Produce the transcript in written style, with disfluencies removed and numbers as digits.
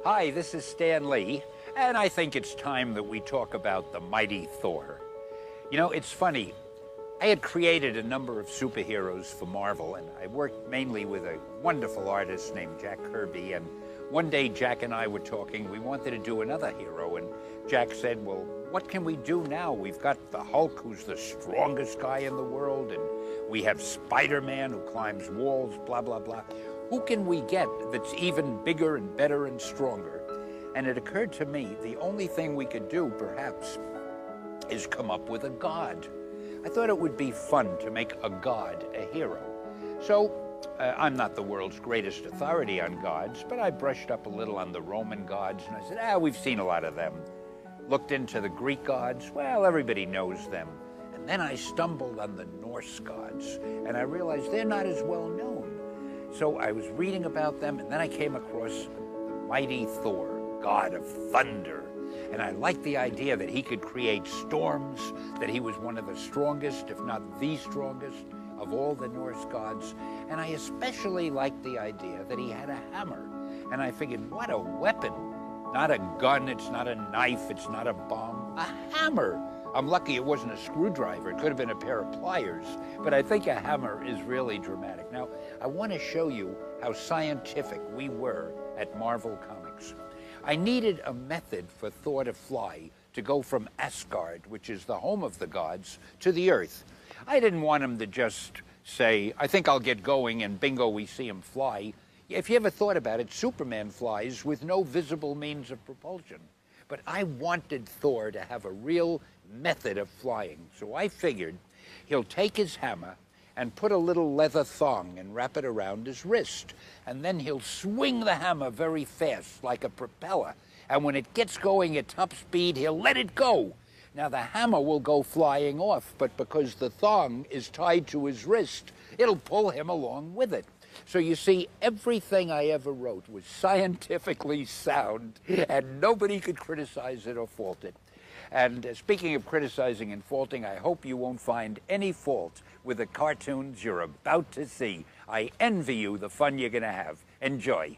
Hi, this is Stan Lee, and I think it's time that we talk about the mighty Thor. You know, it's funny. I had created a number of superheroes for Marvel, and I worked mainly with a wonderful artist named Jack Kirby, and one day Jack and I were talking. We wanted to do another hero, and Jack said, well, what can we do now? We've got the Hulk, who's the strongest guy in the world, and we have Spider-Man, who climbs walls, blah, blah, blah. Who can we get that's even bigger and better and stronger? And it occurred to me, the only thing we could do, perhaps, is come up with a god. I thought it would be fun to make a god a hero. So, I'm not the world's greatest authority on gods, but I brushed up a little on the Roman gods, and I said, we've seen a lot of them. Looked into the Greek gods, well, everybody knows them. And then I stumbled on the Norse gods, and I realized they're not as well known. So I was reading about them, and then I came across the mighty Thor, god of thunder. And I liked the idea that he could create storms, that he was one of the strongest, if not the strongest, of all the Norse gods. And I especially liked the idea that he had a hammer. And I figured, what a weapon. Not a gun, it's not a knife, it's not a bomb, a hammer. I'm lucky it wasn't a screwdriver. It could have been a pair of pliers. But I think a hammer is really dramatic. Now, I want to show you how scientific we were at Marvel Comics. I needed a method for Thor to fly, to go from Asgard, which is the home of the gods, to the Earth. I didn't want him to just say, I think I'll get going, and bingo, we see him fly. If you ever thought about it, Superman flies with no visible means of propulsion. But I wanted Thor to have a real method of flying. So I figured he'll take his hammer and put a little leather thong and wrap it around his wrist. And then he'll swing the hammer very fast, like a propeller. And when it gets going at top speed, he'll let it go. Now the hammer will go flying off, but because the thong is tied to his wrist, it'll pull him along with it. So you see, everything I ever wrote was scientifically sound, and nobody could criticize it or fault it. And speaking of criticizing and faulting, I hope you won't find any fault with the cartoons you're about to see. I envy you the fun you're going to have. Enjoy.